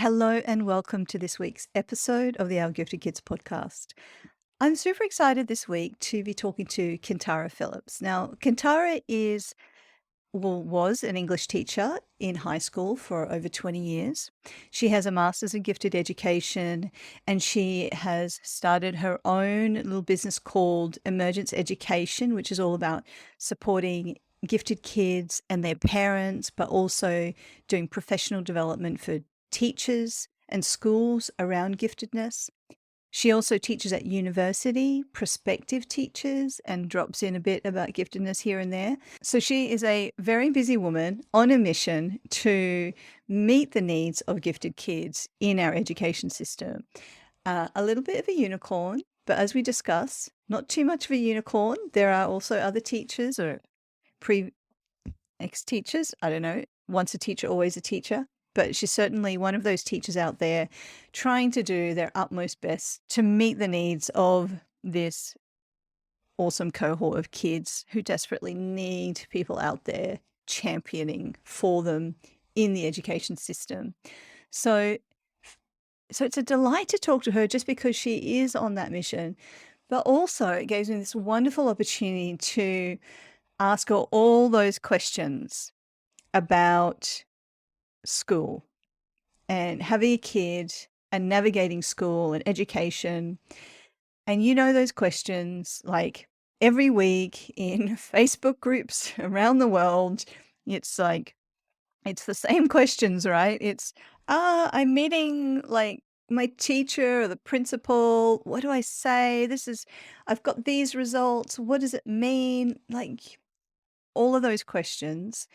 Hello and welcome to this week's episode of the Our Gifted Kids podcast. I'm super excited this week to be talking to Kintara Phillips. Now, was an English teacher in high school for over 20 years. She has a master's in gifted education and she has started her own little business called Emergence Education, which is all about supporting gifted kids and their parents, but also doing professional development for teachers and schools around giftedness. She also teaches at university, prospective teachers, and drops in a bit about giftedness here and there. So she is a very busy woman on a mission to meet the needs of gifted kids in our education system. A little bit of a unicorn, but as we discuss, not too much of a unicorn. There are also other teachers or ex-teachers, I don't know, once a teacher, always a teacher. But she's certainly one of those teachers out there trying to do their utmost best to meet the needs of this awesome cohort of kids who desperately need people out there championing for them in the education system. So it's a delight to talk to her just because she is on that mission, but also it gives me this wonderful opportunity to ask her all those questions about school and having a kid and navigating school and education. And those questions, like every week in Facebook groups around the world, it's the same questions, right? It's, I'm meeting like my teacher or the principal. What do I say? I've got these results. What does it mean? Like all of those questions.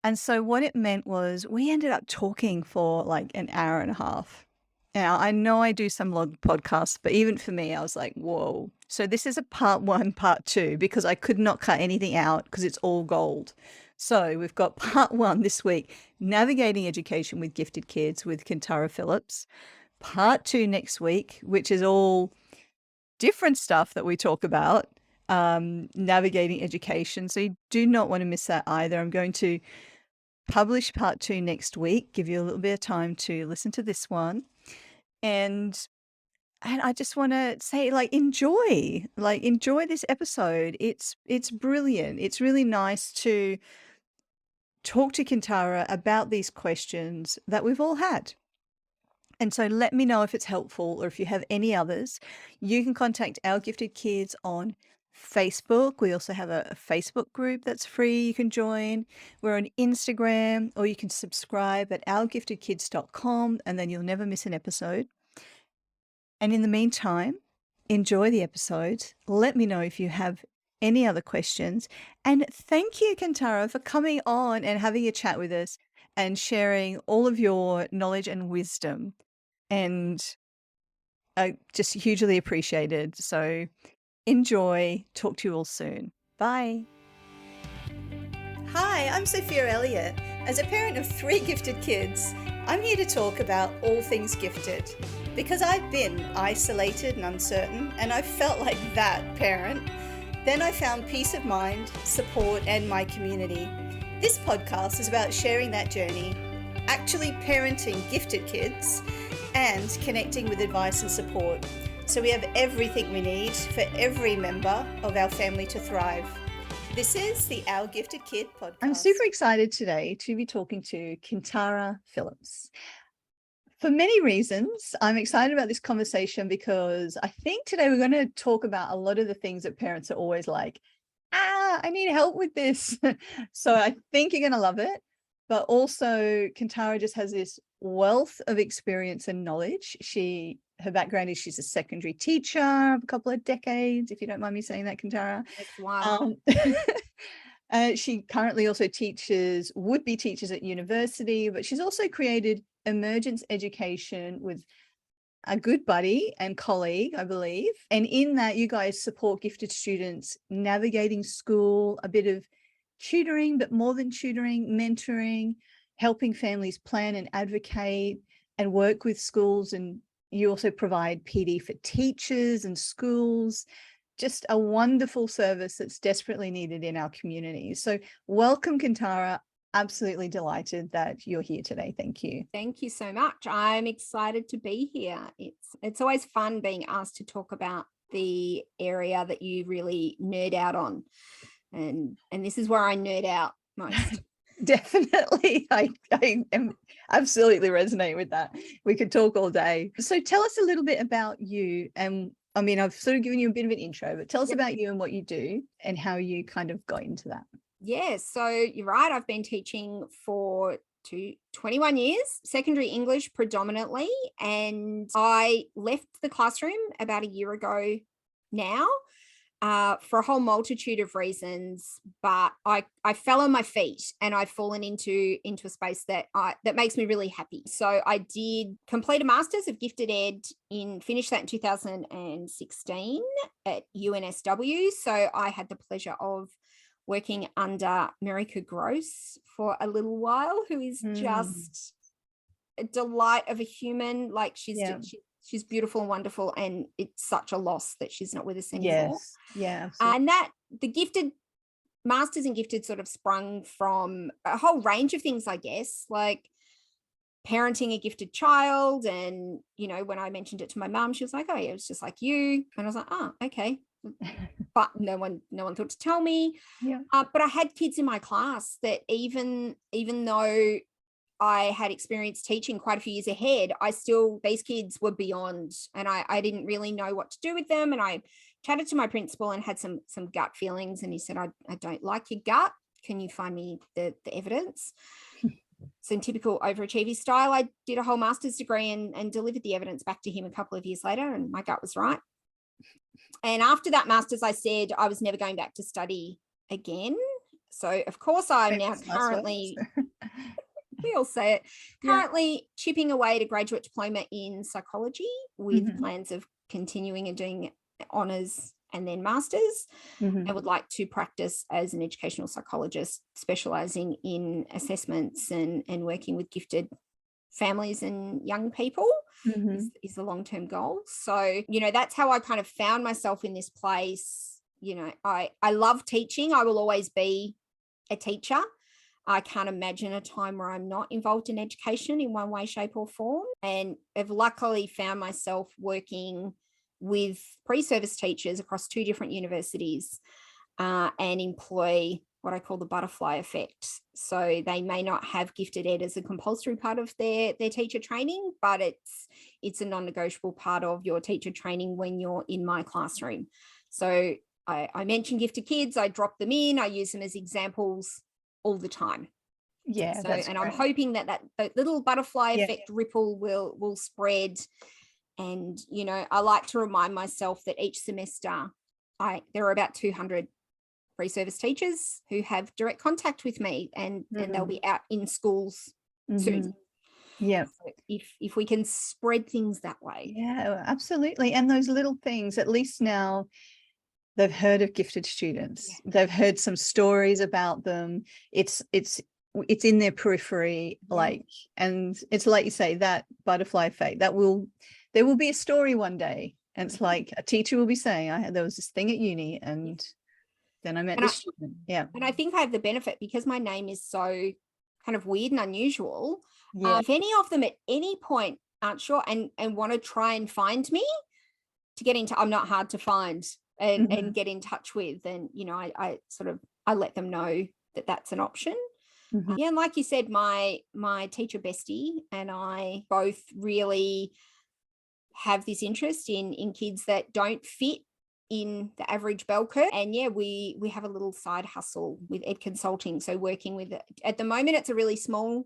And so what it meant was we ended up talking for like an hour and a half. Now, I know I do some long podcasts, but even for me, I was like, whoa. So this is a part one, part two, because I could not cut anything out because it's all gold. So we've got part one this week, Navigating Education with Gifted Kids with Kintara Phillips. Part two next week, which is all different stuff that we talk about, navigating education. So you do not want to miss that either. I'm going to publish part two next week, give you a little bit of time to listen to this one. And I just want to say, enjoy this episode. It's brilliant. It's really nice to talk to Kintara about these questions that we've all had. And so let me know if it's helpful or if you have any others. You can contact Our Gifted Kids on Facebook. We also have a Facebook group that's free. You can join. We're on Instagram, or you can subscribe at ourgiftedkids.com, and then you'll never miss an episode. And in the meantime, enjoy the episode. Let me know if you have any other questions. And thank you, Kintara, for coming on and having a chat with us and sharing all of your knowledge and wisdom. And I just hugely appreciated. So enjoy. Talk to you all soon. Bye. Hi, I'm Sophia Elliott. As a parent of 3 gifted kids, I'm here to talk about all things gifted. Because I've been isolated and uncertain, and I've felt like that parent. Then I found peace of mind, support, and my community. This podcast is about sharing that journey, actually parenting gifted kids, and connecting with advice and support. So we have everything we need for every member of our family to thrive. This is the Our Gifted Kid podcast. I'm super excited today to be talking to Kintara Phillips. For many reasons, I'm excited about this conversation because I think today we're going to talk about a lot of the things that parents are always like, I need help with this. So I think you're going to love it. But also Kintara just has this wealth of experience and knowledge. Her background is she's a secondary teacher of a couple of decades, if you don't mind me saying that, Kintara. Wow. She currently also would-be teachers at university, but she's also created Emergence Education with a good buddy and colleague, I believe. And in that, you guys support gifted students navigating school, a bit of tutoring, but more than tutoring, mentoring, helping families plan and advocate and work with schools. And you also provide PD for teachers and schools. Just a wonderful service that's desperately needed in our community. So welcome, Kintara. absolutely delighted that you're here today. Thank you. Thank you so much. I'm excited to be here. It's always fun being asked to talk about the area that you really nerd out on. And this is where I nerd out most. Definitely. I am absolutely resonate with that. We could talk all day. So tell us a little bit about you. And I mean, I've sort of given you a bit of an intro, but tell us about you and what you do and how you kind of got into that. Yeah, so you're right. I've been teaching for 21 years, secondary English predominantly. And I left the classroom about a year ago now. For a whole multitude of reasons, but I fell on my feet and I've fallen into a space that makes me really happy. So I did complete a master's of gifted ed finished that in 2016 at UNSW. So I had the pleasure of working under Merica Gross for a little while, who is just a delight of a human. Like she's beautiful and wonderful, and it's such a loss that she's not with us anymore. Yeah. And that the gifted masters in gifted sort of sprung from a whole range of things, I guess, like parenting a gifted child. And, you know, when I mentioned it to my mum, she was like, oh yeah, it's just like you. And I was like, oh, okay. But no one thought to tell me. But I had kids in my class that even though I had experienced teaching quite a few years ahead, these kids were beyond, and I didn't really know what to do with them. And I chatted to my principal and had some gut feelings. And he said, I don't like your gut. Can you find me the evidence? So in typical overachieving style, I did a whole master's degree and delivered the evidence back to him a couple of years later, and my gut was right. And after that master's, I said I was never going back to study again. So of course I'm now currently we all say it, currently chipping away at a graduate diploma in psychology with plans of continuing and doing honours and then masters. I would like to practice as an educational psychologist, specialising in assessments and working with gifted families and young people is the long-term goal. So, you know, that's how I kind of found myself in this place. You know, I love teaching. I will always be a teacher. I can't imagine a time where I'm not involved in education in one way, shape or form. And I've luckily found myself working with pre-service teachers across 2 different universities and employ what I call the butterfly effect. So they may not have gifted ed as a compulsory part of their teacher training, but it's a non-negotiable part of your teacher training when you're in my classroom. So I mention gifted kids, I drop them in, I use them as examples all the time. Yeah. So, and I'm hoping that little butterfly effect ripple will spread. And, you know, I like to remind myself that each semester there are about 200 pre-service teachers who have direct contact with me, and they'll be out in schools soon. Yeah. So if we can spread things that way. Yeah, absolutely. And those little things, at least now they've heard of gifted students. They've heard some stories about them. It's in their periphery, and it's like you say, that butterfly effect, there will be a story one day. And it's like a teacher will be saying, there was this thing at uni and then I met this student. Yeah. And I think I have the benefit because my name is so kind of weird and unusual. If any of them at any point aren't sure and want to try and find me to get into, I'm not hard to find and get in touch with. And, you know, I let them know that that's an option. Yeah. And like you said, my teacher bestie and I both really have this interest in kids that don't fit in the average bell curve. And we have a little side hustle with ed consulting. So working with, at the moment, it's a really small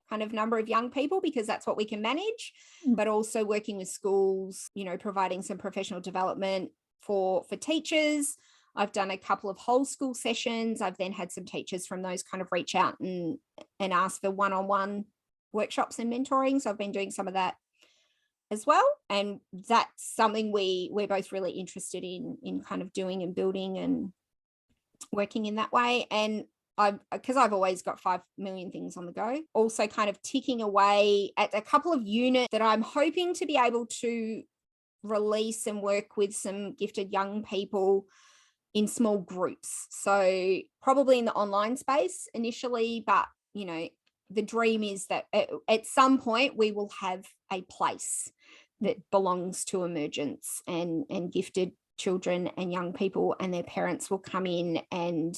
kind of number of young people because that's what we can manage, but also working with schools, you know, providing some professional development for teachers. I've done a couple of whole school sessions. I've then had some teachers from those kind of reach out and ask for one-on-one workshops and mentoring. So I've been doing some of that as well. And that's something we're both really interested in kind of doing and building and working in that way. And because I've always got 5 million things on the go, also kind of ticking away at a couple of units that I'm hoping to be able to release and work with some gifted young people in small groups. So probably in the online space initially, but the dream is that at some point we will have a place that belongs to emergence and gifted children and young people, and their parents will come in and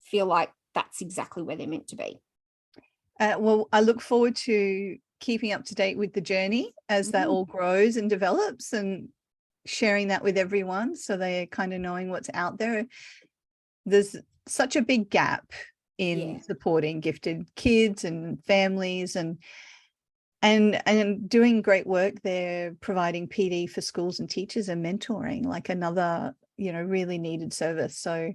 feel like that's exactly where they're meant to be. Well, I look forward to keeping up to date with the journey as that all grows and develops, and sharing that with everyone so they're kind of knowing what's out there. There's such a big gap in supporting gifted kids and families, and doing great work there, providing PD for schools and teachers and mentoring, like another, really needed service. So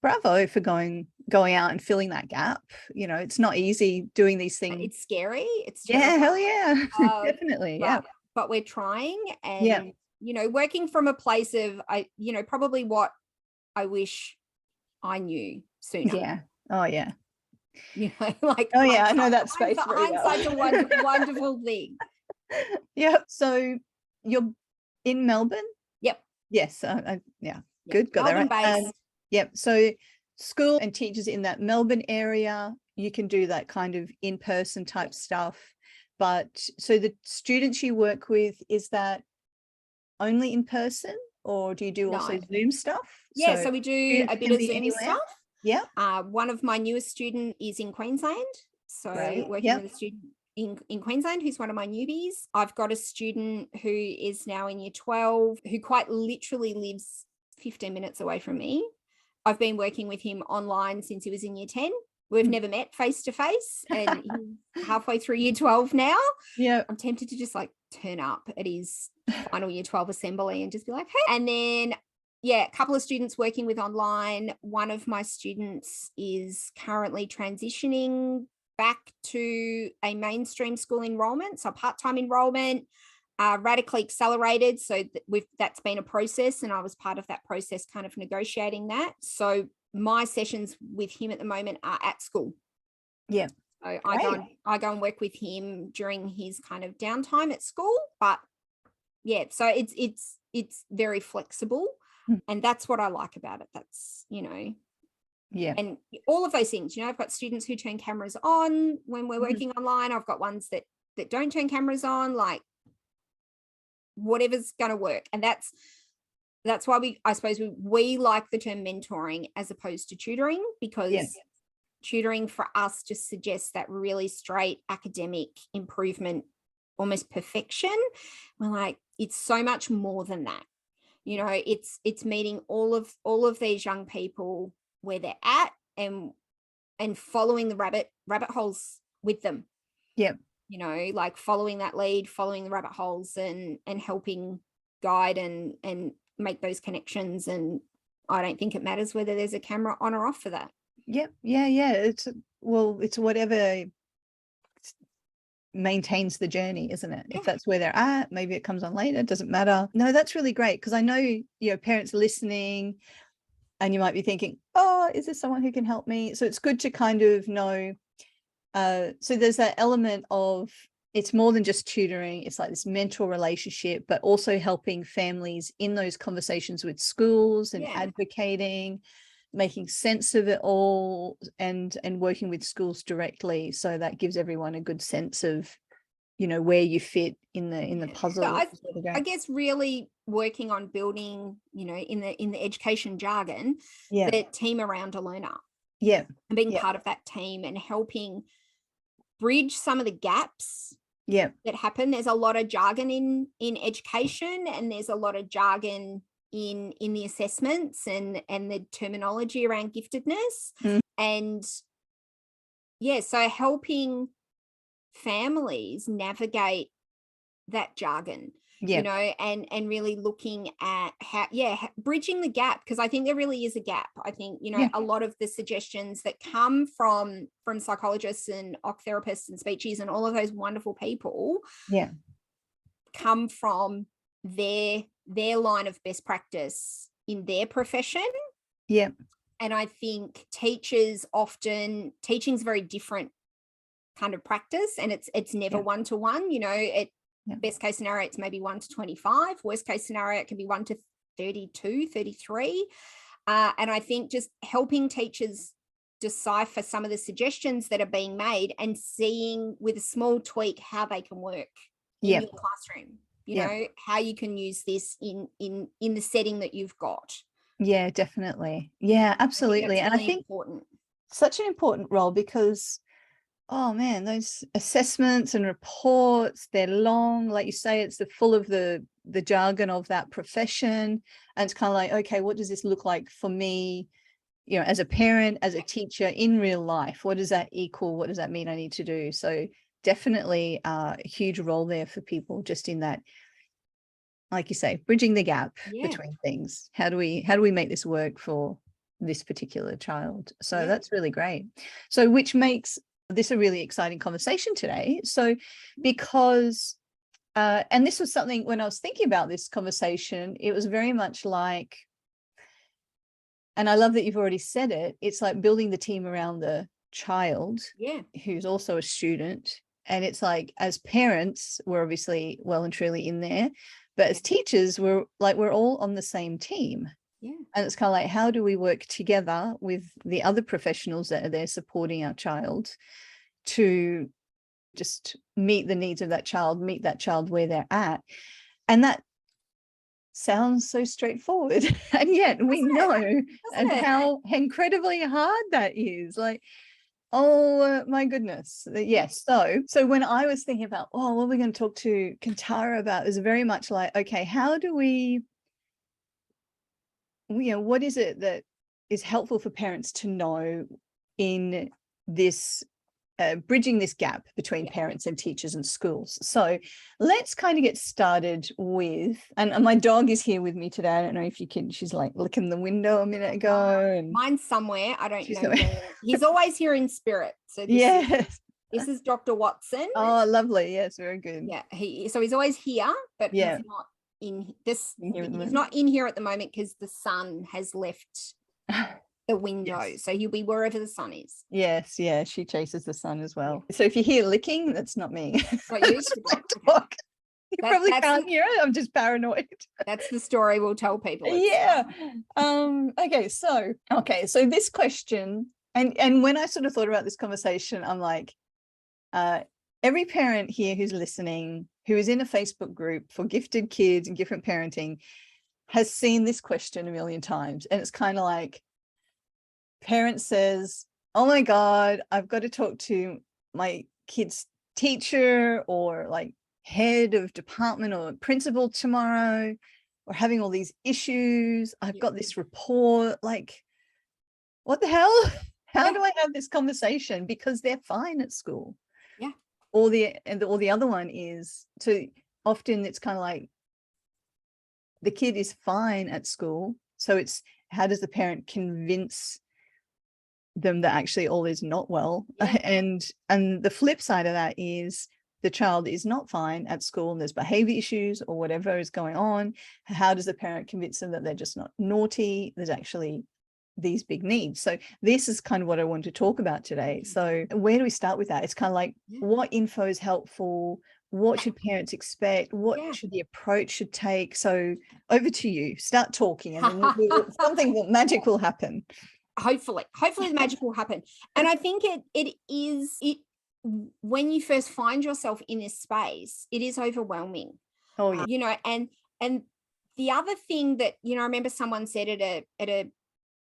bravo for going out and filling that gap. It's not easy doing these things. It's scary. It's terrible. Hell yeah. Definitely. But we're trying, and working from a place of probably what I wish I knew sooner. Yeah. Oh yeah. Like, oh yeah, I know that space very well. Hindsight's a wonderful thing. Yeah. So you're in Melbourne? Yep. Yes. Good. Got Melbourne that right. Based. Yep. So school and teachers in that Melbourne area, you can do that kind of in-person type stuff. But so the students you work with, is that only in person, or do you do also Zoom stuff? Yeah, so we do a bit of Zoom stuff. Yeah. One of my newest students is in Queensland. So working with a student in Queensland who's one of my newbies. I've got a student who is now in year 12 who quite literally lives 15 minutes away from me. I've been working with him online since he was in year 10. We've never met face to face, and he's halfway through year 12 now. Yeah. I'm tempted to just like turn up at his final year 12 assembly and just be like, hey. And then, a couple of students working with online. One of my students is currently transitioning back to a mainstream school enrollment, so part-time enrollment, radically accelerated. So that's been a process, and I was part of that process, kind of negotiating that. So my sessions with him at the moment are at school. Yeah. So I go and work with him during his kind of downtime at school. But so it's very flexible, and that's what I like about it. That's and all of those things. I've got students who turn cameras on when we're working online. I've got ones that don't turn cameras on. Like, whatever's going to work. And that's why I suppose we like the term mentoring as opposed to tutoring, because tutoring for us just suggests that really straight academic improvement, almost perfection. We're like, it's so much more than that. It's meeting all of these young people where they're at, and following the rabbit holes with them. Yep. Like following that lead, following the rabbit holes, and helping guide and make those connections. And I don't think it matters whether there's a camera on or off for that. Yep. Yeah. It's whatever maintains the journey, isn't it? If that's where they're at, maybe it comes on later, it doesn't matter. No, that's really great, because I know parents are listening, and you might be thinking, oh, is there someone who can help me? So it's good to kind of know. So there's that element of, it's more than just tutoring. It's like this mentor relationship, but also helping families in those conversations with schools and advocating, making sense of it all, and working with schools directly. So that gives everyone a good sense of, where you fit in the puzzle. So I guess really working on building, in the education jargon, the team around a learner. Yeah. And being part of that team and helping bridge some of the gaps that happen. There's a lot of jargon in education, and there's a lot of jargon in the assessments and the terminology around giftedness. And so helping families navigate that jargon, and really looking at how, bridging the gap, because I think there really is a gap. I think, a lot of the suggestions that come from psychologists and OC therapists and speechies and all of those wonderful people come from their line of best practice in their profession. Yeah. And I think teaching's very different kind of practice, and it's never one-to-one. Best case scenario, it's maybe 1 to 25. Worst case scenario, it can be 1 to 32, 33. And I think just helping teachers decipher some of the suggestions that are being made and seeing with a small tweak how they can work in your classroom, you know, how you can use this in the setting that you've got. Yeah, definitely. Yeah, absolutely. And I think important. Such an important role because, oh man, those assessments and reports, they're long. Like you say, it's full of the jargon of that profession. And it's kind of like, okay, what does this look like for me, you know, as a parent, as a teacher in real life? What does that equal? What does that mean I need to do? So definitely a huge role there for people just in that, like you say, bridging the gap between things. How do we make this work for this particular child? So that's really great. So which makes this a really exciting conversation today. So because and this was something when I was thinking about this conversation, it was very much like, and I love that you've already said it, it's like building the team around the child who's also a student. And it's like, as parents, we're obviously well and truly in there, but as teachers, we're all on the same team. And it's kind of like, how do we work together with the other professionals that are there supporting our child to just meet the needs of that child, meet that child where they're at? And that sounds so straightforward. And yet we know how incredibly hard that is. Like, oh my goodness. Yes. So when I was thinking about, oh, what are we going to talk to Kintara about, is very much like, okay, how do we, you know, what is it that is helpful for parents to know in this bridging this gap between parents and teachers and schools? So let's kind of get started with, and my dog is here with me today. I don't know if you can, she's like licking the window a minute ago. And mine's somewhere. I don't know. He's always here in spirit. So this is Dr. Watson. Oh, lovely. Yes, very good. Yeah, he's always here, but he's not in this. He's not in here at the moment because the sun has left the window. So he'll be wherever the sun is. Yes, yeah, she chases the sun as well. So if you hear licking, that's not me. Not you. You probably can't hear it. I'm just paranoid. That's the story we'll tell people. Okay, so this question, and when I sort of thought about this conversation, I'm like, every parent here who's listening, who is in a Facebook group for gifted kids and different parenting, has seen this question a million times. And it's kind of like, parent says, oh my God, I've got to talk to my kid's teacher or like head of department or principal tomorrow. We're having all these issues. I've got this report. Like, what the hell? How do I have this conversation? Because they're fine at school. Or the other one is, to often it's kind of like the kid is fine at school. So it's, how does the parent convince them that actually all is not well? And the flip side of that is the child is not fine at school and there's behavior issues or whatever is going on. How does the parent convince them that they're just not naughty? There's actually these big needs. So this is kind of what I want to talk about today. So where do we start with that? It's kind of like, what info is helpful? What should parents expect? What should the approach should take? So over to you, start talking, and then something magic will happen. Hopefully the magic will happen. And I think it when you first find yourself in this space, it is overwhelming. You know, and the other thing that, you know, I remember someone said at a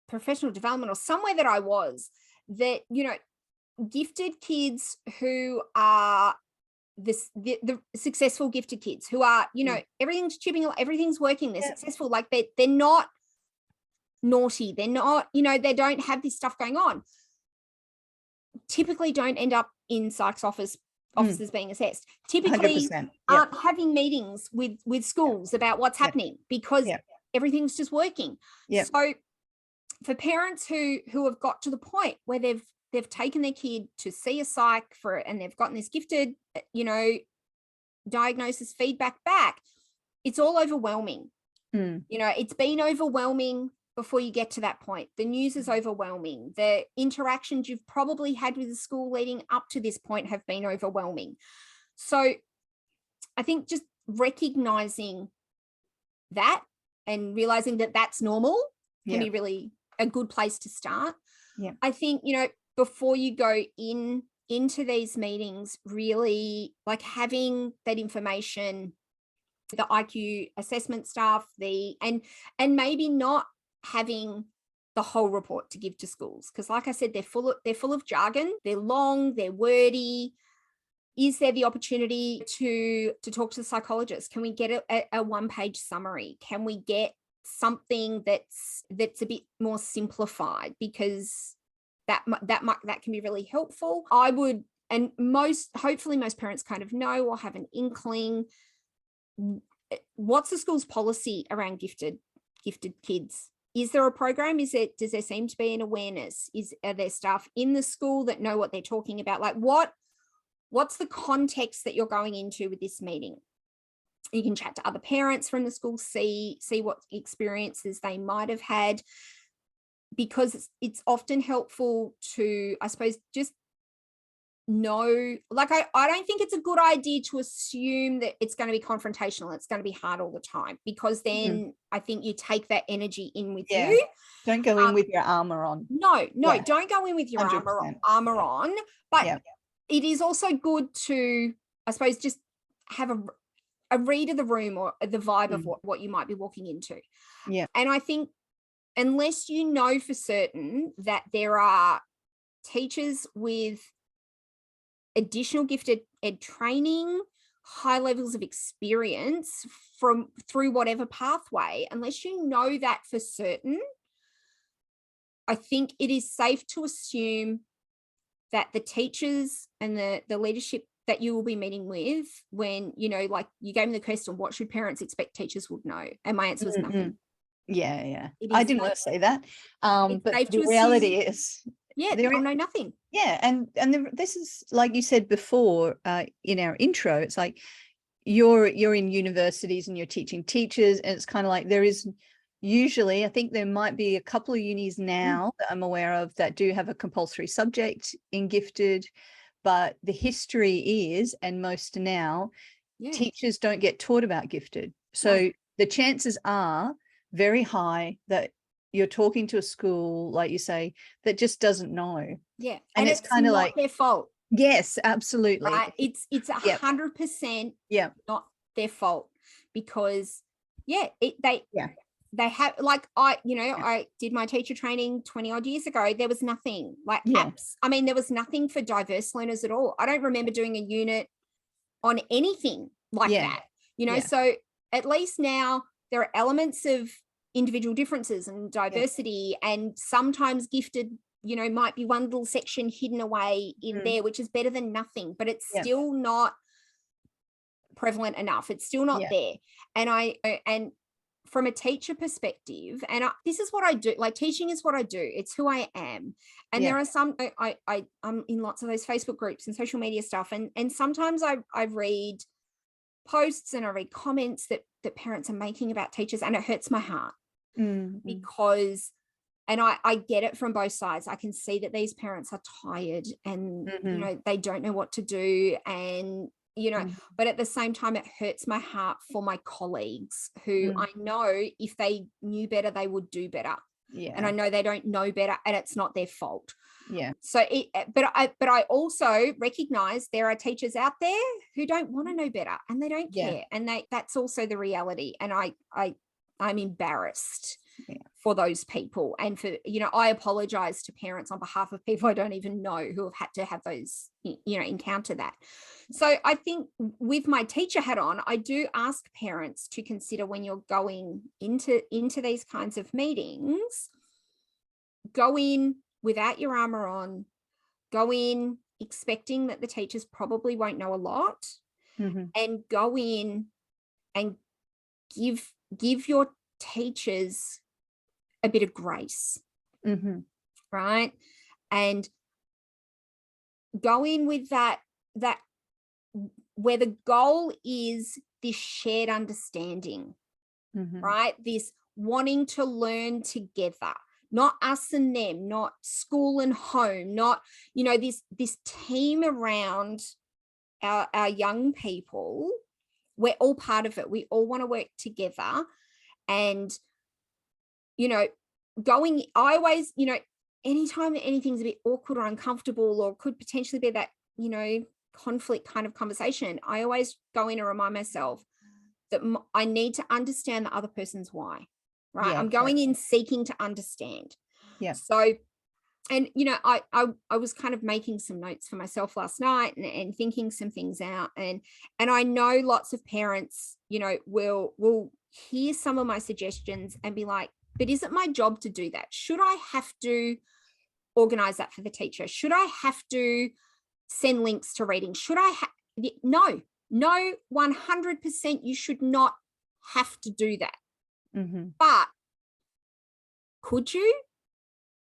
professional development or somewhere that I was, that, you know, gifted kids who are the successful gifted kids who are, you know, everything's chipping, everything's working, they're successful, like they're not naughty, they're not, you know, they don't have this stuff going on, typically don't end up in psych's offices being assessed, typically aren't having meetings with schools about what's happening because everything's just working. So for parents who have got to the point where they've taken their kid to see a psych and they've gotten this gifted, you know, diagnosis feedback back, it's all overwhelming. You know, it's been overwhelming before you get to that point. The news is overwhelming. The interactions you've probably had with the school leading up to this point have been overwhelming. So I think just recognizing that and realizing that that's normal can be really a good place to start. Yeah. I think, before you go into these meetings, really like having that information, the IQ assessment stuff, and maybe not having the whole report to give to schools, because like I said, they're full of jargon, they're long, they're wordy. Is there the opportunity to talk to the psychologist? Can we get a one-page summary? Can we get something that's a bit more simplified? Because that can be really helpful. I would, and hopefully most parents kind of know or have an inkling. What's the school's policy around gifted kids? Is there a program? Does there seem to be an awareness? Are there staff in the school that know what they're talking about? Like what's the context that you're going into with this meeting? You can chat to other parents from the school, see what experiences they might have had, because it's often helpful to, I suppose, just know, like I don't think it's a good idea to assume that it's going to be confrontational, it's going to be hard all the time, because then I think you take that energy in with you. Don't go in with your armor on. No, don't go in with your armor on. But it is also good to, I suppose, just have a read of the room or the vibe of what you might be walking into. Yeah. And I think unless you know for certain that there are teachers with additional gifted ed training, high levels of experience through whatever pathway, unless you know that for certain, I think it is safe to assume that the teachers and the leadership that you will be meeting with, when, like you gave me the question, what should parents expect teachers would know? And my answer was nothing. Yeah. I didn't want to say that. But the reality is, they'll know nothing. Yeah. And this is, like you said before, in our intro, it's like you're in universities and you're teaching teachers, and it's kind of like there is usually, I think there might be a couple of unis now that I'm aware of that do have a compulsory subject in gifted, but the history is, and most now, teachers don't get taught about gifted. So the chances are very high that you're talking to a school, like you say, that just doesn't know. Yeah. And it's kind of like their fault. Yes, absolutely. Right? It's 100% not their fault, because they have, like, I did my teacher training 20 odd years ago. There was nothing like apps. I mean, there was nothing for diverse learners at all. I don't remember doing a unit on anything like that, so at least now there are elements of individual differences and diversity, and sometimes gifted, might be one little section hidden away in there, which is better than nothing, but it's still not prevalent enough. It's still not there. And from a teacher perspective, and this is what I do, like teaching is what I do. It's who I am. And there are some, I'm in lots of those Facebook groups and social media stuff. And sometimes I read posts and I read comments that parents are making about teachers, and it hurts my heart because, and I get it from both sides. I can see that these parents are tired and, they don't know what to do. And, but at the same time, it hurts my heart for my colleagues who I know if they knew better, they would do better. Yeah. And I know they don't know better, and it's not their fault. Yeah. So but I also recognize there are teachers out there who don't want to know better, and they don't care. And that's also the reality. And I'm embarrassed for those people. And for, I apologize to parents on behalf of people I don't even know who have had to have those, encounter that. So I think with my teacher hat on, I do ask parents to consider, when you're going into these kinds of meetings, go in without your armor on, go in expecting that the teachers probably won't know a lot, and go in and give your teachers a bit of grace, right? And go in with that where the goal is this shared understanding, right? This wanting to learn together, not us and them, not school and home, not, this team around our young people. We're all part of it. We all want to work together. And, I always, anytime anything's a bit awkward or uncomfortable or could potentially be that, conflict kind of conversation, I always go in and remind myself that I need to understand the other person's why, right? Yeah, I'm going in seeking to understand. Yeah. So, and, I was kind of making some notes for myself last night and thinking some things out. And I know lots of parents, will hear some of my suggestions and be like, but is it my job to do that? Should I have to organize that for the teacher? Should I have to send links to reading? Should I no, 100% you should not have to do that. Mm-hmm. But could you?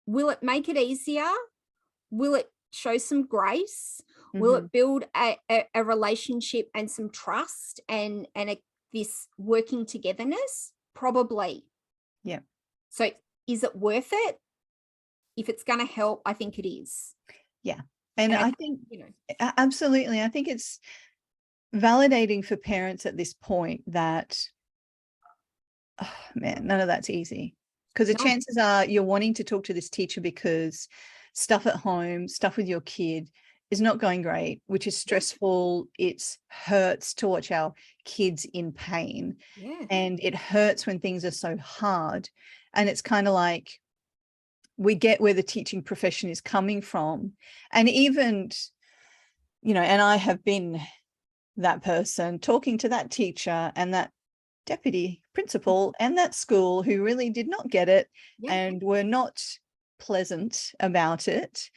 Will it make it easier? Will it show some grace? Will Mm-hmm. it build a relationship and some trust and this working togetherness? Probably. Yeah. So is it worth it? If it's going to help, I think it is. Yeah. And I think, absolutely. I think it's validating for parents at this point that, oh, man, none of that's easy. Because the chances are you're wanting to talk to this teacher because stuff at home, stuff with your kid is not going great, which is stressful. It hurts to watch our kids in pain. Yeah. And it hurts when things are so hard. And it's kind of like, we get where the teaching profession is coming from. And even, and I have been that person talking to that teacher and that deputy principal and that school who really did not get it and were not pleasant about it.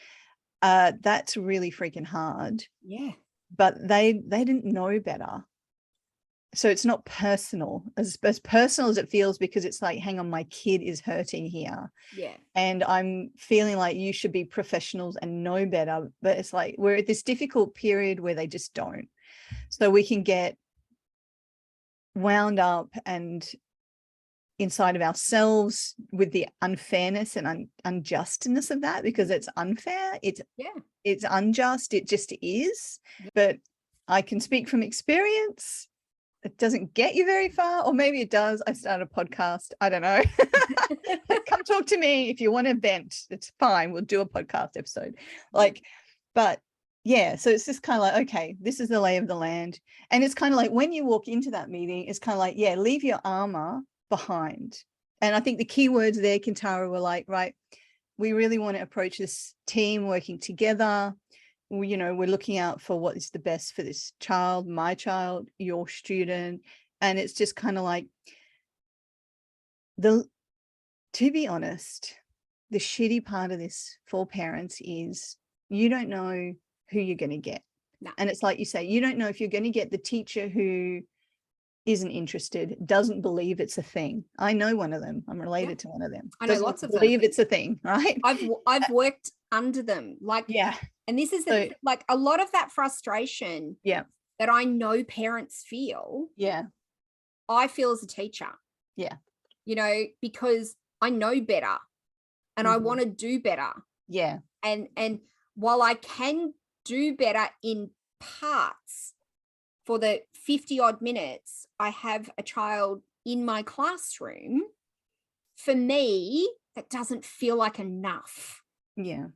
That's really freaking hard. Yeah. But they didn't know better. So it's not personal, as personal as it feels, because it's like, hang on, my kid is hurting here. Yeah. And I'm feeling like you should be professionals and know better. But it's like, we're at this difficult period where they just don't. So we can get wound up and inside of ourselves with the unfairness and unjustness of that, because it's unfair. It's unjust. It just is. But I can speak from experience. It doesn't get you very far, or maybe it does. I started a podcast. I don't know. Come talk to me if you want to vent. It's fine. We'll do a podcast episode. But yeah, so it's just kind of like, okay, this is the lay of the land. And it's kind of like when you walk into that meeting, it's kind of like, yeah, leave your armor behind. And I think the key words there, Kintara, were like, right, we really want to approach this team working together. We're looking out for what is the best for this child, my child, your student. And it's just kind of like, to be honest, the shitty part of this for parents is you don't know who you're going to get. No. And it's like you say, you don't know if you're going to get the teacher who isn't interested, doesn't believe it's a thing. I know one of them. I'm related to one of them. I know lots of them. Believe it's a thing, right? I've worked under them. And this is like a lot of that frustration that I know parents feel. Yeah. I feel as a teacher. Yeah. Because I know better and I want to do better. Yeah. And while I can do better in parts, for the 50 odd minutes I have a child in my classroom, for me, that doesn't feel like enough. Yeah.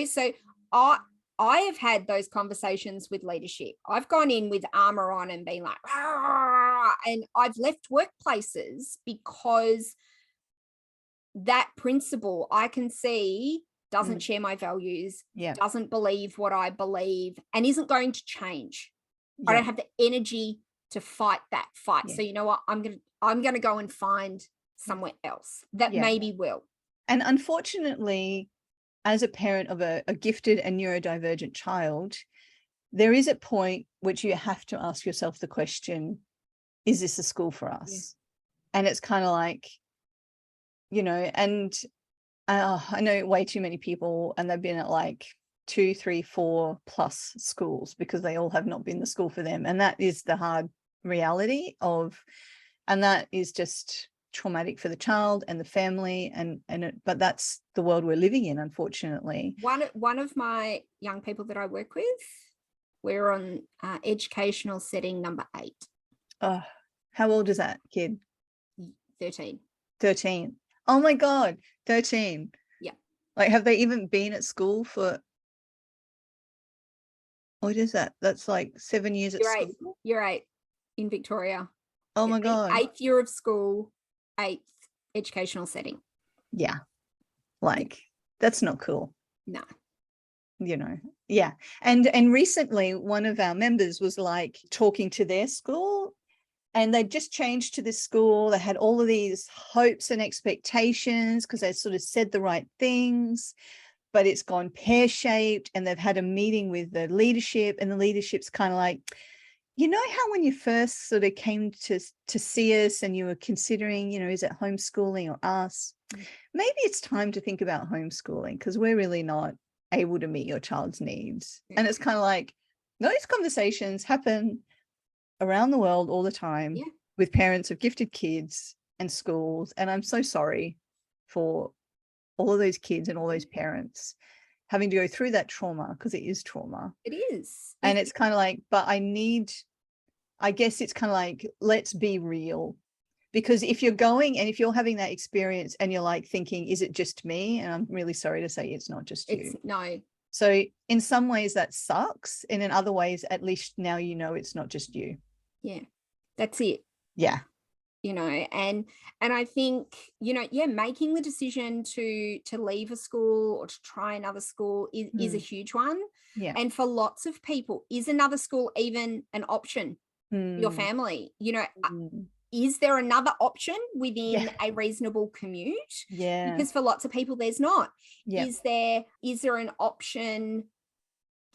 So I have had those conversations with leadership. I've gone in with armor on and been like, "Argh!" And I've left workplaces because that principal I can see doesn't share my values, doesn't believe what I believe, and isn't going to change. I don't have the energy to fight that fight. So you know what? I'm gonna go and find somewhere else that maybe will. And unfortunately, as a parent of a gifted and neurodivergent child, there is a point which you have to ask yourself the question, is this a school for us? And it's kind of like, and I know way too many people, and they've been at like 2, 3, 4 plus schools because they all have not been the school for them. And that is the hard reality and that is just traumatic for the child and the family. But that's the world we're living in, unfortunately. One of my young people that I work with, we're on educational setting number 8. Oh, how old is that kid? 13. 13. Oh my God, 13. Yeah. Like, have they even been at school for, what is that? That's like 7 years at Year 8. school? Year 8 in Victoria. Oh my God. 8th year of school, 8th educational setting. Yeah. Like, that's not cool. No. You know, yeah. And recently one of our members was like talking to their school, and they just changed to this school. They had all of these hopes and expectations because they sort of said the right things, but it's gone pear-shaped, and they've had a meeting with the leadership, and the leadership's kind of like, you know how when you first sort of came to see us and you were considering, you know, is it homeschooling or us? Maybe it's time to think about homeschooling because we're really not able to meet your child's needs. Yeah. And it's kind of like, those conversations happen around the world all the time, Yeah. with parents of gifted kids and schools. And I'm so sorry for all of those kids and all those parents having to go through that trauma, because it is trauma. It is. And it's kind of like, but I guess it's kind of like, let's be real. Because if you're going and if you're having that experience and you're like thinking, is it just me? And I'm really sorry to say it's not just you. No. So in some ways that sucks. And in other ways, at least now you know it's not just you. Yeah, that's it. Yeah. You know, and I think, you know, yeah, making the decision to leave a school or to try another school is a huge one. Yeah. And for lots of people, is another school even an option for your family? You know, is there another option within a reasonable commute? Yeah. Because for lots of people, there's not. Yeah. Is there an option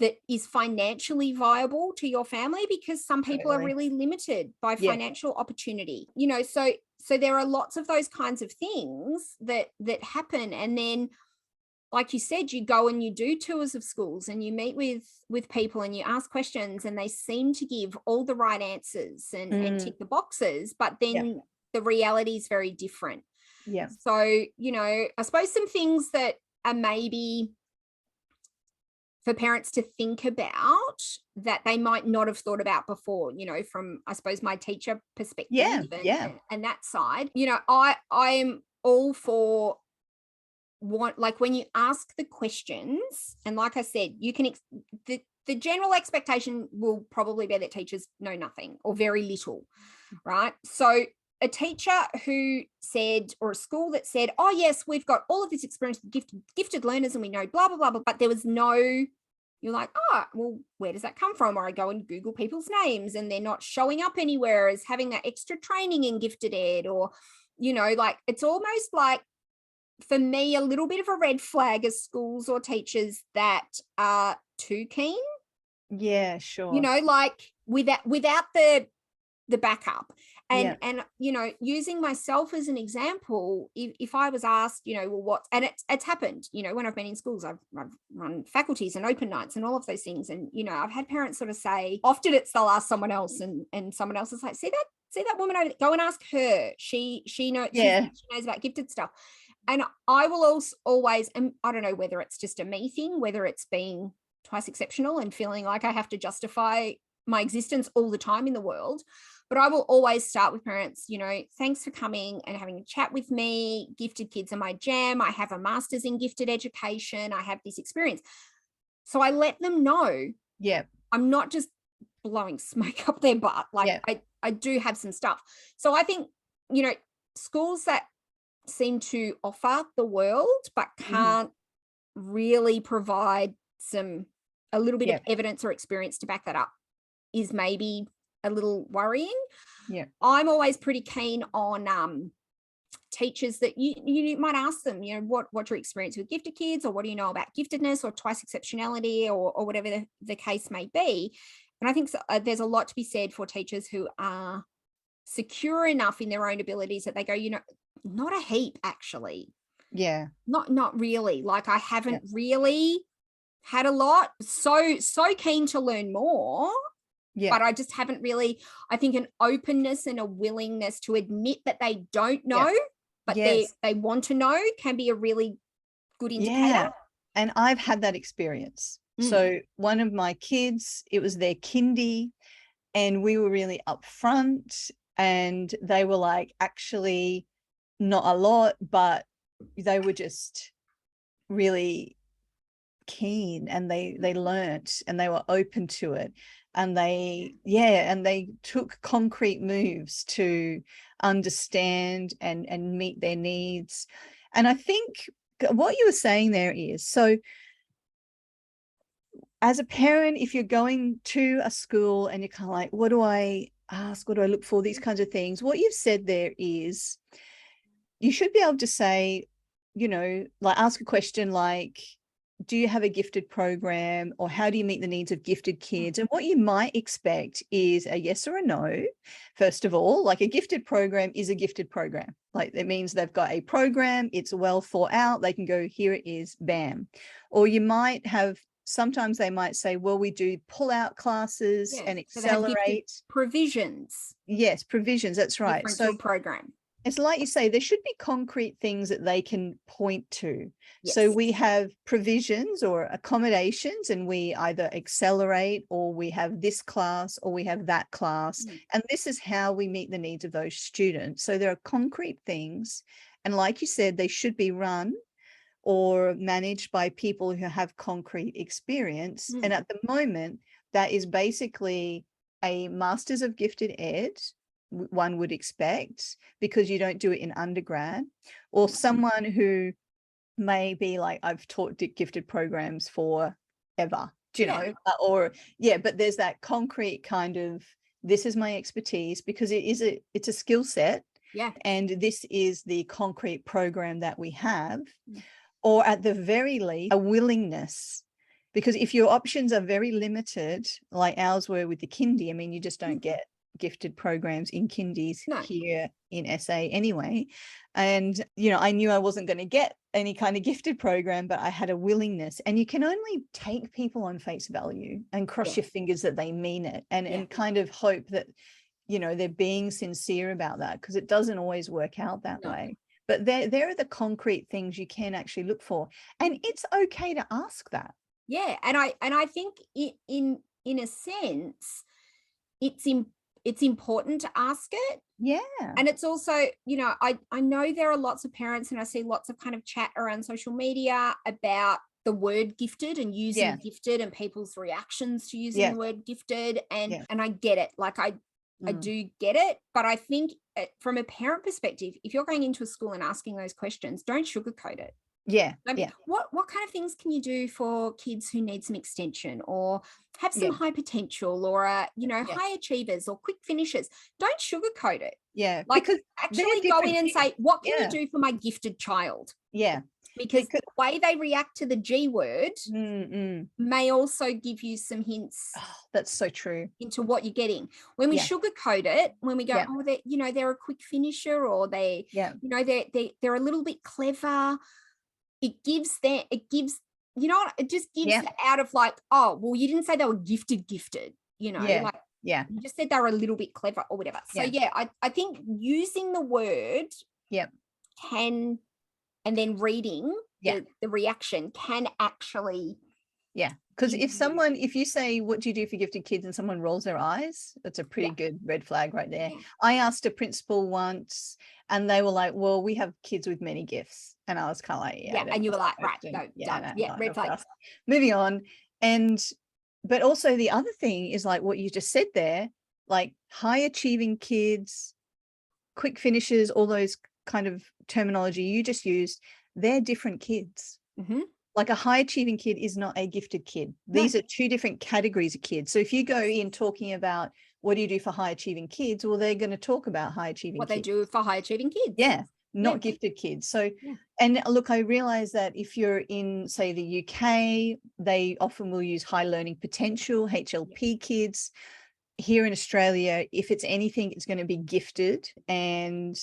that is financially viable to your family? Because some people are really limited by financial opportunity, you know, so there are lots of those kinds of things that happen. And then, like you said, you go and you do tours of schools and you meet with people and you ask questions, and they seem to give all the right answers and tick the boxes, but then the reality is very different. Yeah. So, you know, I suppose some things that are maybe for parents to think about that they might not have thought about before, you know, from, I suppose, my teacher perspective and that side. You know, I am all for like when you ask the questions, and like I said, you can the general expectation will probably be that teachers know nothing or very little, right? So a teacher who said, or a school that said, oh yes, we've got all of this experience with gifted learners and we know blah, blah, blah, blah, but there was no, you're like, oh, well, where does that come from? Or I go and Google people's names and they're not showing up anywhere as having that extra training in gifted ed, or, you know, like it's almost like, for me, a little bit of a red flag as schools or teachers that are too keen. Yeah, sure. You know, like without the backup. And you know, using myself as an example, if I was asked, you know, well, what, and it's happened, you know, when I've been in schools, I've run faculties and open nights and all of those things. And, you know, I've had parents sort of say, often it's they'll ask someone else and someone else is like, see that woman over there, go and ask her. She knows, she knows about gifted stuff. And I will also always, and I don't know whether it's just a me thing, whether it's being twice exceptional and feeling like I have to justify my existence all the time in the world. But I will always start with parents, you know, thanks for coming and having a chat with me. Gifted kids are my jam. I have a master's in gifted education. I have this experience. So I let them know. Yeah. I'm not just blowing smoke up their butt. Like I do have some stuff. So I think, you know, schools that seem to offer the world but can't really provide a little bit of evidence or experience to back that up is maybe a little worrying. Yeah. I'm always pretty keen on teachers that you might ask them, you know, what's your experience with gifted kids, or what do you know about giftedness or twice exceptionality, or whatever the case may be. And I think there's a lot to be said for teachers who are secure enough in their own abilities that they go, you know, not a heap actually. Yeah. Not really. Like I haven't really had a lot. So keen to learn more. Yeah. But I just haven't really, I think an openness and a willingness to admit that they don't know, but they want to know can be a really good indicator. Yeah. And I've had that experience. So one of my kids, it was their kindy, and we were really upfront, and they were like, actually not a lot, but they were just really keen, and they learnt, and they were open to it, and they took concrete moves to understand and meet their needs. And I think what you were saying there is, so as a parent, if you're going to a school and you're kind of like, what do I ask, what do I look for, these kinds of things, what you've said there is you should be able to say, like ask a question like, do you have a gifted program, or how do you meet the needs of gifted kids? And what you might expect is a yes or a no. First of all, like a gifted program is a gifted program. Like it means they've got a program, it's well thought out, they can go, here it is, bam. Or you might have, sometimes they might say, well, we do pull out classes and accelerate. So provisions. Yes, provisions, that's right. Different to a program. It's like you say, there should be concrete things that they can point to. Yes. So we have provisions or accommodations, and we either accelerate, or we have this class, or we have that class. And this is how we meet the needs of those students. So there are concrete things. And like you said, they should be run or managed by people who have concrete experience. And at the moment, that is basically a Masters of Gifted Ed, one would expect, because you don't do it in undergrad, or someone who may be like, I've taught gifted programs for ever, do you know, but there's that concrete kind of, this is my expertise, because it's a skill set. And this is the concrete program that we have. Or at the very least, a willingness, because if your options are very limited, like ours were with the kindy, I mean, you just don't get gifted programs in kindies here in SA anyway. And, I knew I wasn't going to get any kind of gifted program, but I had a willingness. And you can only take people on face value and cross your fingers that they mean it, and kind of hope that, they're being sincere about that, because it doesn't always work out that way. But there are the concrete things you can actually look for, and it's okay to ask that. Yeah, and I think in a sense, it's important to ask it. Yeah. And it's also, I know there are lots of parents, and I see lots of kind of chat around social media about the word gifted and using gifted, and people's reactions to using the word gifted. And I get it. Like I do get it. But I think from a parent perspective, if you're going into a school and asking those questions, don't sugarcoat it. What kind of things can you do for kids who need some extension, or have some high potential, or high achievers, or quick finishers? Don't sugarcoat it. Because actually go in and say, what can you do for my gifted child? Because the way they react to the G word may also give you some hints. Oh, that's so true. Into what you're getting. When we sugarcoat it, when we go, they're a quick finisher, or they're a little bit clever. It just gives out of like, oh, well, you didn't say they were gifted, you just said they were a little bit clever or whatever. So I think using the word can, and then reading the reaction can actually. Because if you say, what do you do for gifted kids, and someone rolls their eyes, that's a pretty good red flag right there. I asked a principal once, and they were like, well, we have kids with many gifts. And I was kind of like, and you were like, right, no, red flag. Moving on. But also the other thing is like what you just said there, like high achieving kids, quick finishes, all those kind of terminology you just used, they're different kids. Like a high achieving kid is not a gifted kid. These are two different categories of kids. So if you go in talking about what do you do for high achieving kids, well, they're going to talk about high achieving kids. What they do for high achieving kids. Not gifted kids. So, and look, I realize that if you're in, say, the UK, they often will use high learning potential, HLP kids. Here in Australia, if it's anything, it's going to be gifted. And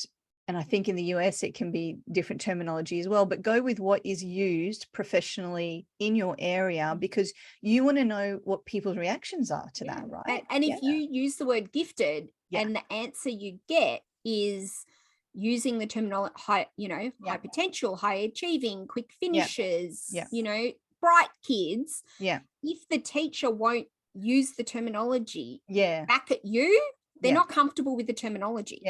I think in the US, it can be different terminology as well, but go with what is used professionally in your area, because you want to know what people's reactions are to that, right? And if you use the word gifted and the answer you get is using the terminology, high potential, high achieving, quick finishers, bright kids. If the teacher won't use the terminology back at you, they're not comfortable with the terminology.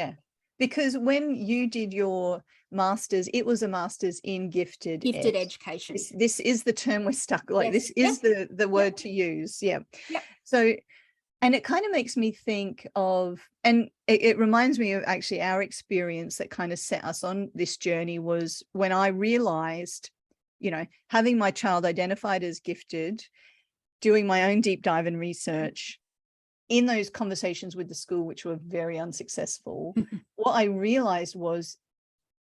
Because when you did your master's, it was a master's in gifted education. This is the term we're stuck, like, Yes. this is the word to use. Yeah. Yep. So, and it kind of makes me think of, and it reminds me of actually our experience that kind of set us on this journey was when I realized, you know, having my child identified as gifted, doing my own deep dive and research in those conversations with the school, which were very unsuccessful. What I realized was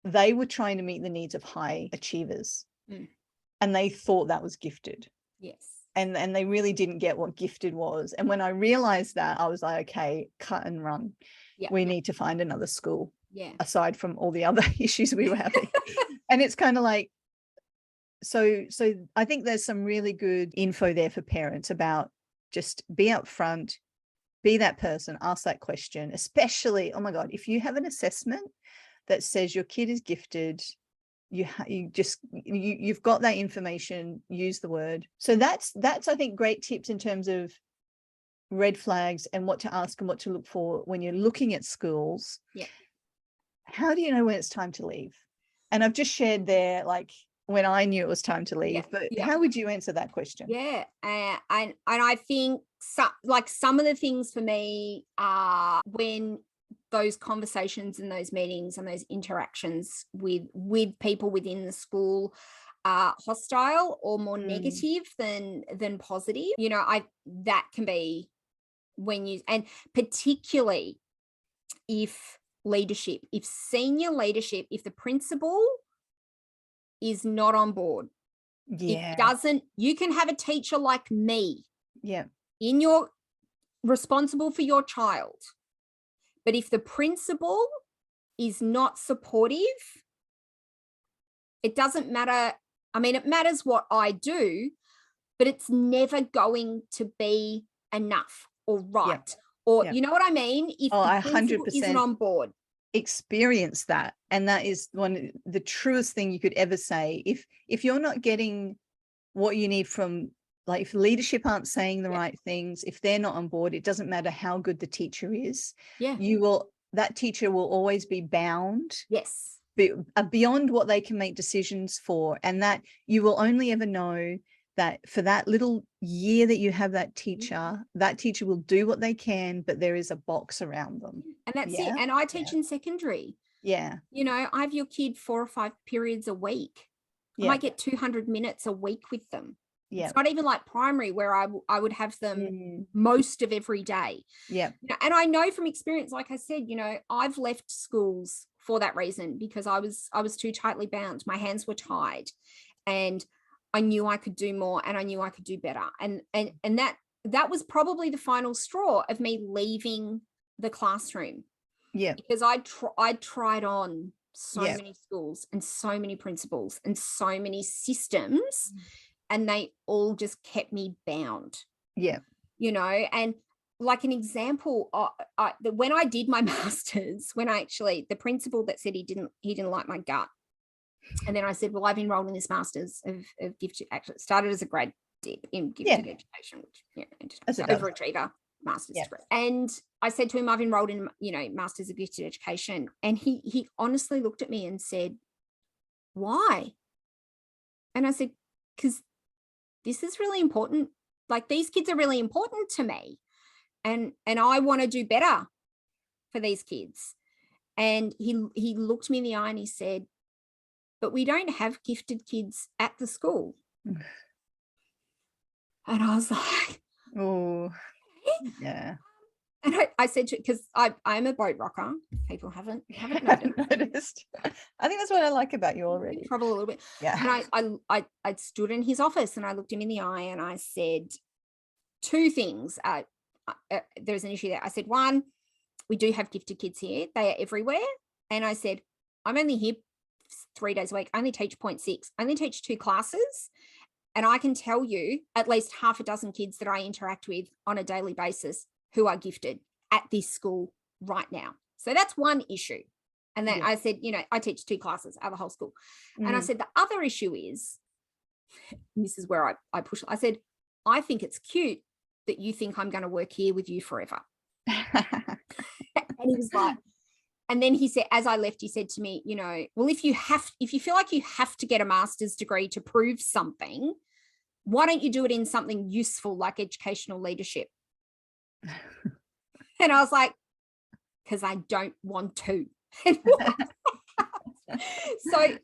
they were trying to meet the needs of high achievers, and they thought that was gifted. Yes. And they really didn't get what gifted was. And when I realized that, I was like, okay, cut and run. Yep. We need to find another school. Yeah. Aside from all the other issues we were having. And it's kind of like, so I think there's some really good info there for parents about just be upfront, be that person, ask that question, especially, oh my God, if you have an assessment that says your kid is gifted, you've got that information, use the word. So that's I think great tips in terms of red flags and what to ask and what to look for when you're looking at schools. Yeah. How do you know when it's time to leave? And I've just shared there, like, when I knew it was time to leave, but how would you answer that question? Yeah. And I think some of the things for me are when those conversations and those meetings and those interactions with people within the school are hostile or more negative than positive. You know, that can be when you, and particularly if senior leadership, if the principal is not on board, it doesn't, you can have a teacher like me, responsible for your child, but if the principal is not supportive, it doesn't matter. I mean, it matters what I do, but it's never going to be enough or right. Or you know what I mean? If the principal isn't on board. Experience that. And that is the truest thing you could ever say. If you're not getting what you need from, like, if leadership aren't saying the right things, if they're not on board, it doesn't matter how good the teacher is. That teacher will always be bound. Yes. Beyond what they can make decisions for. And that you will only ever know that for that little year that you have that teacher will do what they can, but there is a box around them. And that's it. And I teach in secondary. Yeah. You know, I have your kid 4 or 5 periods a week. I might get 200 minutes a week with them. It's not even like primary where I would have them most of every day. Yeah. And I know from experience, like I said, you know, I've left schools for that reason because I was too tightly bound. My hands were tied and I knew I could do more and I knew I could do better. And that was probably the final straw of me leaving the classroom. Yeah. Because I tried on so many schools and so many principals and so many systems, and they all just kept me bound. Yeah. You know, and like an example, when I did my master's, the principal that said he didn't like my gut. And then I said, well, I've enrolled in this master's of gifted, actually started as a grad dip in gifted education, which overachiever master's degree. And I said to him, I've enrolled in, master's of gifted education. And he honestly looked at me and said, why? And I said, because this is really important. Like, these kids are really important to me. And I want to do better for these kids. And he looked me in the eye and he said, but we don't have gifted kids at the school. And I was like, oh, yeah. And I said, because I'm a boat rocker. People haven't noticed. I think that's what I like about you already. Trouble a little bit. Yeah. And I stood in his office and I looked him in the eye and I said 2 things. There's an issue there. I said, 1, we do have gifted kids here. They are everywhere. And I said, I'm only here 3 days a week. I only teach 0.6. I only teach 2 classes. And I can tell you at least half a dozen kids that I interact with on a daily basis who are gifted at this school right now. So that's one issue. And then I said, I teach 2 classes out of the whole school. And I said, the other issue is, and this is where I push, I said, I think it's cute that you think I'm going to work here with you forever. And he was like, And then he said, as I left, he said to me, well, if you feel like you have to get a master's degree to prove something, why don't you do it in something useful like educational leadership? And I was like, because I don't want to. So,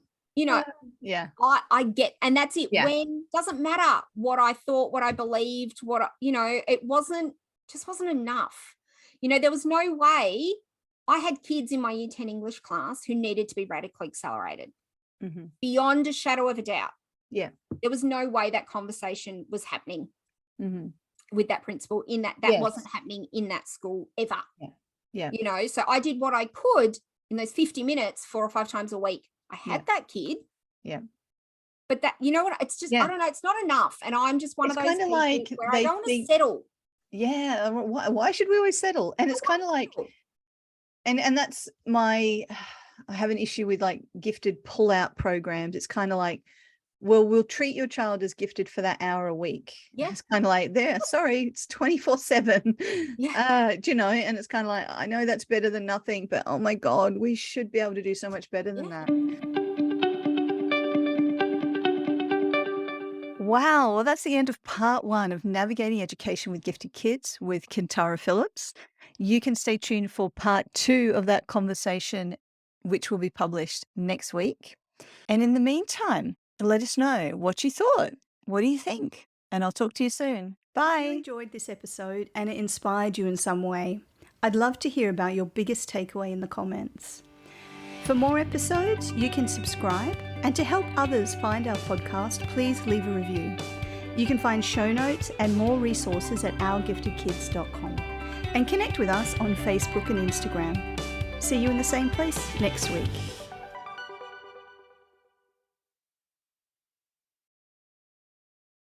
yeah, I get, and that's it. Yeah. When doesn't matter what I thought, what I believed, it wasn't enough. There was no way. I had kids in my year 10 English class who needed to be radically accelerated beyond a shadow of a doubt. Yeah. There was no way that conversation was happening with that principal that Yes. wasn't happening in that school ever. Yeah. So I did what I could in those 50 minutes 4 or 5 times a week. I had that kid. Yeah. But that, it's just, I don't know, it's not enough. And I'm just one of those people like where I don't want to settle. Yeah. Why should we always settle? And it's kind of like, and that's I have an issue with like gifted pull-out programs. It's kind of like, well, we'll treat your child as gifted for that hour a week. Yeah. It's kind of like, sorry, it's 24/7. Yeah. And it's kind of like, I know that's better than nothing, but oh my God, we should be able to do so much better than that. Wow, well, that's the end of part 1 of Navigating Education with Gifted Kids with Kintara Phillips. You can stay tuned for part 2 of that conversation, which will be published next week. And in the meantime, let us know what you thought. What do you think? And I'll talk to you soon. Bye. If you enjoyed this episode and it inspired you in some way, I'd love to hear about your biggest takeaway in the comments. For more episodes, you can subscribe. And to help others find our podcast, please leave a review. You can find show notes and more resources at ourgiftedkids.com. And connect with us on Facebook and Instagram. See you in the same place next week.